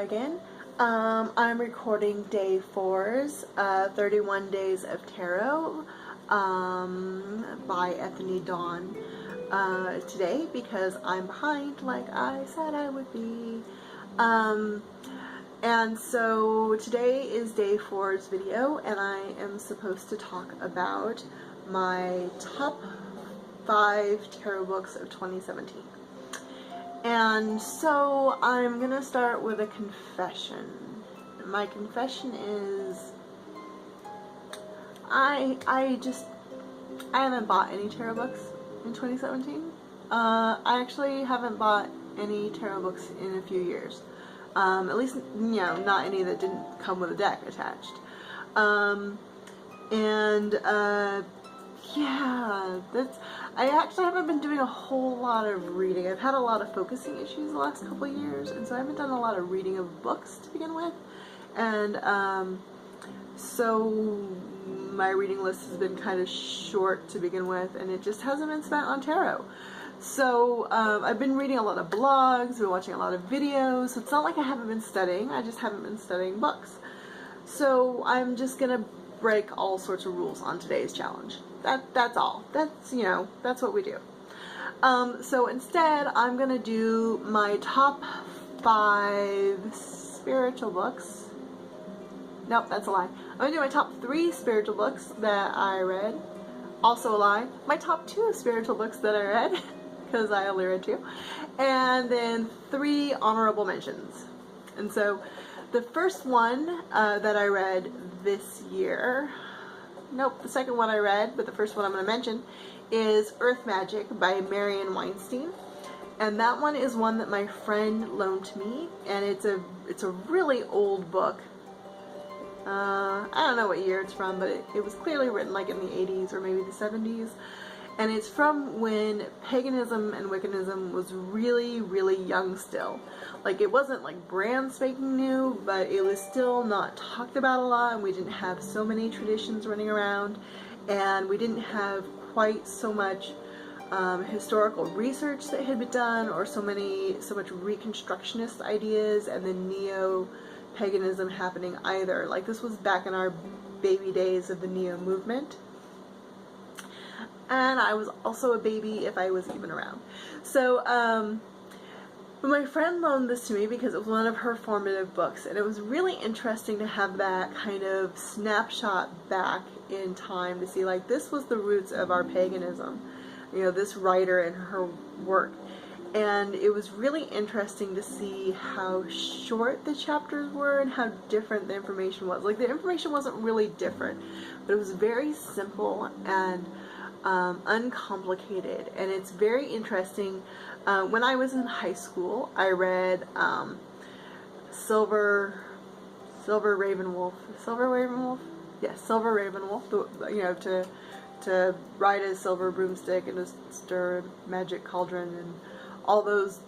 again. I'm recording day 4's 31 Days of Tarot by Ethony Dawn today because I'm behind like I said I would be. And so today is day 4's video and I am supposed to talk about my top 5 tarot books of 2017. And so I'm gonna start with a confession. My confession is I haven't bought any tarot books in 2017. I actually haven't bought any tarot books in a few years. At least, you know, not any that didn't come with a deck attached. Yeah, I actually haven't been doing a whole lot of reading. I've had a lot of focusing issues the last couple of years, and so I haven't done a lot of reading of books to begin with. And so my reading list has been kind of short to begin with, and it just hasn't been spent on tarot. So I've been reading a lot of blogs, been watching a lot of videos, so it's not like I haven't been studying, I just haven't been studying books. So I'm just gonna break all sorts of rules on today's challenge. That's all. That's, you know, that's what we do. So instead, I'm gonna do my top 5 spiritual books. Nope, that's a lie. I'm gonna do my top 3 spiritual books that I read. Also a lie. My top 2 spiritual books that I read, because I only read 2. And then 3 honorable mentions. And so the first one that I read this year, nope, the second one I read, but the first one I'm going to mention is Earth Magic by Marion Weinstein. And that one is one that my friend loaned to me, and it's a really old book. I don't know what year it's from, but it was clearly written like in the 80s or maybe the 70s. And it's from when paganism and Wiccanism was really, really young still. Like, it wasn't like brand spanking new, but it was still not talked about a lot, and we didn't have so many traditions running around, and we didn't have quite so much historical research that had been done, or so much Reconstructionist ideas and the neo-paganism happening either. Like, this was back in our baby days of the neo movement. And I was also a baby if I was even around. So, my friend loaned this to me because it was one of her formative books, and it was really interesting to have that kind of snapshot back in time to see, like, this was the roots of our paganism, you know, this writer and her work. And it was really interesting to see how short the chapters were and how different the information was. Like, the information wasn't really different, but it was very simple and uncomplicated, and it's very interesting. When I was in high school, I read Silver Ravenwolf. Yes, Silver Ravenwolf. You know, to ride a silver broomstick and to stir a magic cauldron, and all those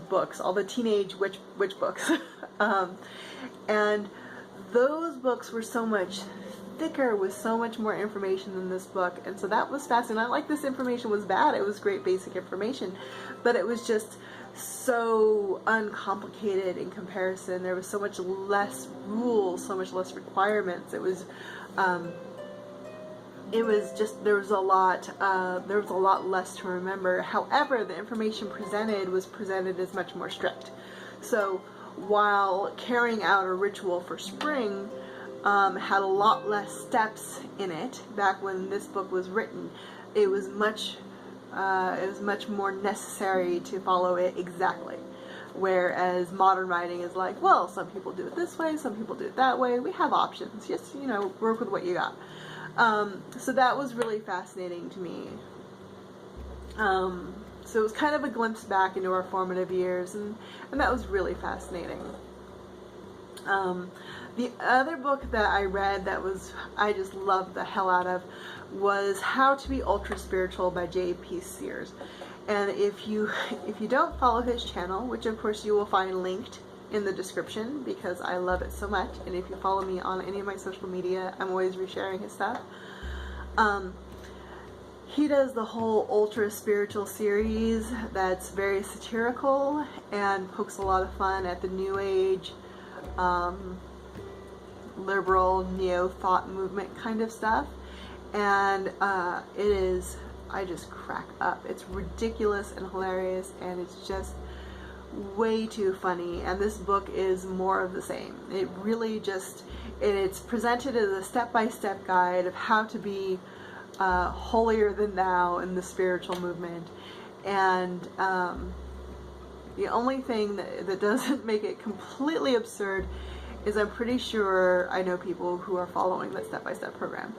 books, all the teenage witch books, and those books were so much thicker with so much more information than this book, and so that was fascinating. Not like this information was bad, it was great basic information, but it was just so uncomplicated in comparison. There was so much less rules, so much less requirements. It was just, there was a lot less to remember. However, the information was presented as much more strict. So while carrying out a ritual for spring had a lot less steps in it back when this book was written, it was much more necessary to follow it exactly. Whereas modern writing is like, well, some people do it this way, some people do it that way. We have options. Just, you know, work with what you got. So that was really fascinating to me. So it was kind of a glimpse back into our formative years, and that was really fascinating. The other book that I read that I just loved the hell out of was How to Be Ultra Spiritual by J.P. Sears. And if you don't follow his channel, which of course you will find linked in the description because I love it so much, and if you follow me on any of my social media, I'm always resharing his stuff. He does the whole ultra spiritual series that's very satirical and pokes a lot of fun at the new age liberal neo-thought movement kind of stuff, and it is, I just crack up. It's ridiculous and hilarious, and it's just way too funny, and this book is more of the same. It really just, it's presented as a step-by-step guide of how to be holier than thou in the spiritual movement, and the only thing that doesn't make it completely absurd is I'm pretty sure I know people who are following that step-by-step program.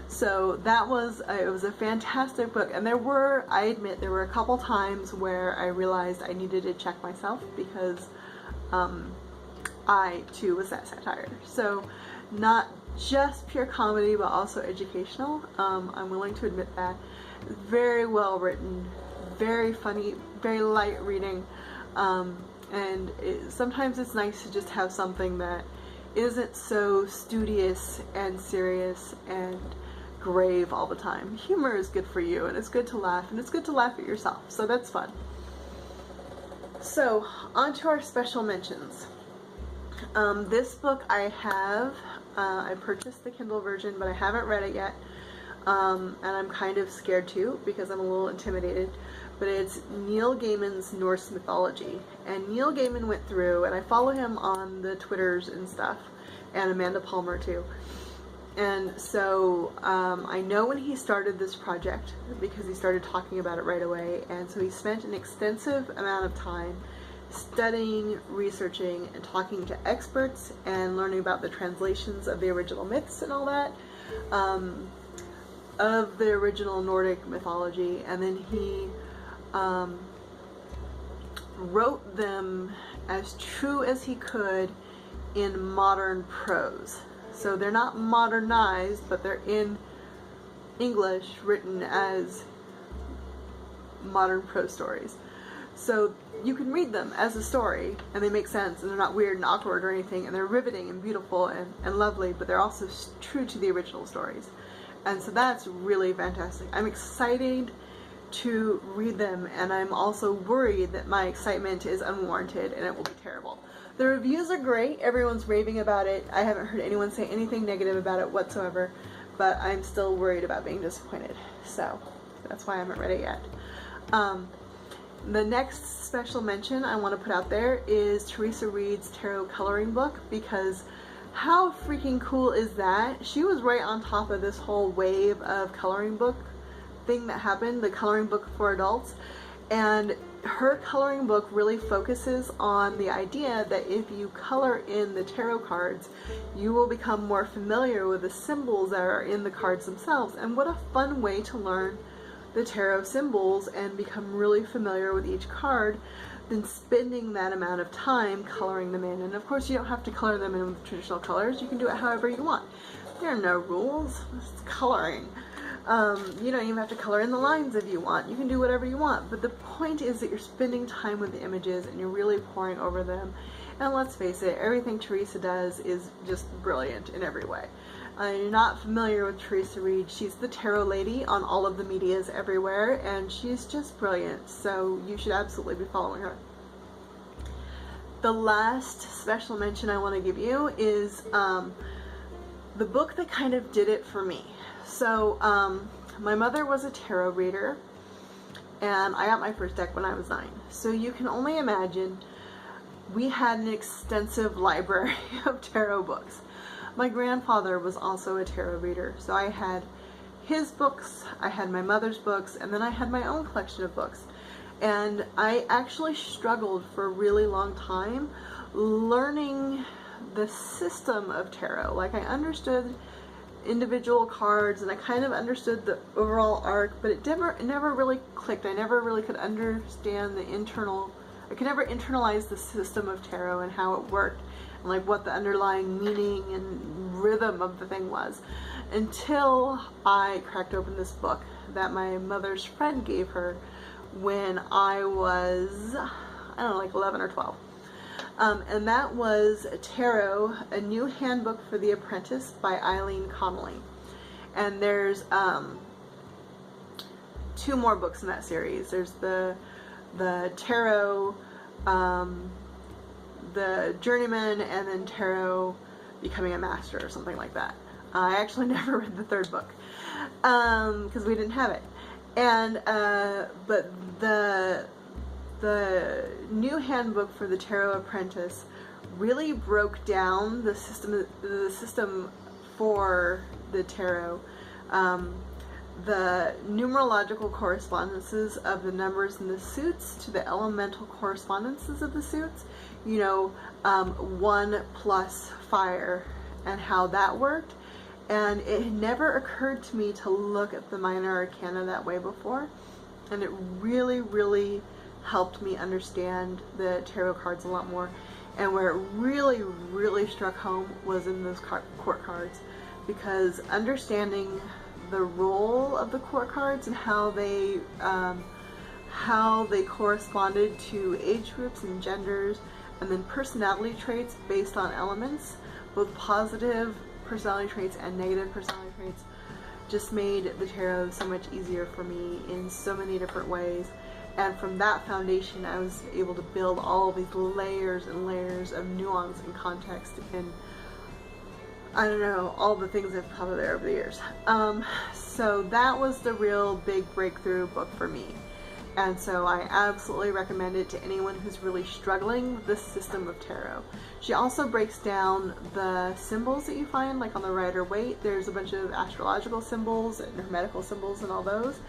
So that was, it was a fantastic book, and there were, I admit, there were a couple times where I realized I needed to check myself, because I too was that satire. So not just pure comedy, but also educational. I'm willing to admit that. Very well written, very funny, very light reading, and sometimes it's nice to just have something that isn't so studious and serious and grave all the time. Humor is good for you, and it's good to laugh, and it's good to laugh at yourself, so that's fun. So, on to our special mentions. This book I have, I purchased the Kindle version, but I haven't read it yet, and I'm kind of scared too, because I'm a little intimidated, but it's Neil Gaiman's Norse Mythology, and Neil Gaiman went through, and I follow him on the Twitters and stuff, and Amanda Palmer too. And so I know when he started this project, because he started talking about it right away, and so he spent an extensive amount of time studying, researching, and talking to experts and learning about the translations of the original myths and all that, of the original Nordic mythology, and then he wrote them as true as he could in modern prose. So they're not modernized, but they're in English, written as modern prose stories. So you can read them as a story, and they make sense, and they're not weird and awkward or anything, and they're riveting and beautiful and lovely, but they're also true to the original stories. And so that's really fantastic. I'm excited to read them, and I'm also worried that my excitement is unwarranted and it will be terrible. The reviews are great. Everyone's raving about it. I haven't heard anyone say anything negative about it whatsoever, but I'm still worried about being disappointed. So that's why I haven't read it yet. The next special mention I want to put out there is Theresa Reed's tarot coloring book, because how freaking cool is that? She was right on top of this whole wave of coloring book thing that happened, the coloring book for adults, and her coloring book really focuses on the idea that if you color in the tarot cards, you will become more familiar with the symbols that are in the cards themselves. And what a fun way to learn the tarot symbols and become really familiar with each card than spending that amount of time coloring them in. And of course, you don't have to color them in with traditional colors. You can do it however you want. There are no rules. It's coloring. You don't even have to color in the lines if you want. You can do whatever you want. But the point is that you're spending time with the images and you're really poring over them. And let's face it, everything Theresa does is just brilliant in every way. You're not familiar with Theresa Reed. She's the tarot lady on all of the medias everywhere, and she's just brilliant. So you should absolutely be following her. The last special mention I want to give you is the book that kind of did it for me. So, my mother was a tarot reader, and I got my first deck when I was 9. So you can only imagine, we had an extensive library of tarot books. My grandfather was also a tarot reader, so I had his books, I had my mother's books, and then I had my own collection of books. And I actually struggled for a really long time learning the system of tarot. Like, I understood individual cards and I kind of understood the overall arc, but it never really clicked. I never really could understand I could never internalize the system of tarot and how it worked and like what the underlying meaning and rhythm of the thing was, until I cracked open this book that my mother's friend gave her when I was, I don't know, like 11 or 12. And that was Tarot, A New Handbook for the Apprentice by Eileen Conolly. And there's 2 more books in that series. There's the Tarot, the Journeyman and then Tarot Becoming a Master or something like that. I actually never read the third book because we didn't have it. And but the new handbook for the Tarot Apprentice really broke down the system for the tarot. The numerological correspondences of the numbers in the suits to the elemental correspondences of the suits. You know, 1 plus fire and how that worked. And it had never occurred to me to look at the minor arcana that way before. And it really, really helped me understand the tarot cards a lot more. And where it really, really struck home was in those court cards. Because understanding the role of the court cards and how they corresponded to age groups and genders, and then personality traits based on elements, both positive personality traits and negative personality traits, just made the tarot so much easier for me in so many different ways. And from that foundation, I was able to build all these layers and layers of nuance and context and, I don't know, all the things that have come there over the years. So that was the real big breakthrough book for me. And so I absolutely recommend it to anyone who's really struggling with this system of tarot. She also breaks down the symbols that you find, like on the Rider-Waite. There's a bunch of astrological symbols and hermetical symbols and all those.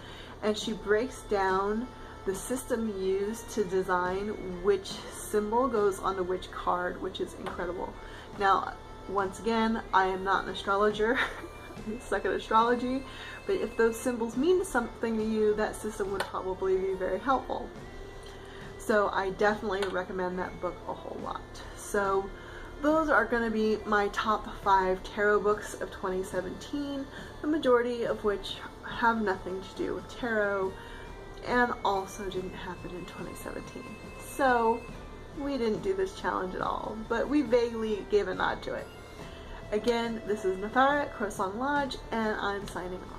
And she breaks down the system used to design which symbol goes onto which card, which is incredible. Now, once again, I am not an astrologer. I suck at astrology, but if those symbols mean something to you, that system would probably be very helpful. So I definitely recommend that book a whole lot. So those are going to be my top 5 tarot books of 2017, the majority of which have nothing to do with tarot and also didn't happen in 2017. So we didn't do this challenge at all, but we vaguely gave a nod to it. Again, this is Nathara at CrowSong Lodge, and I'm signing off.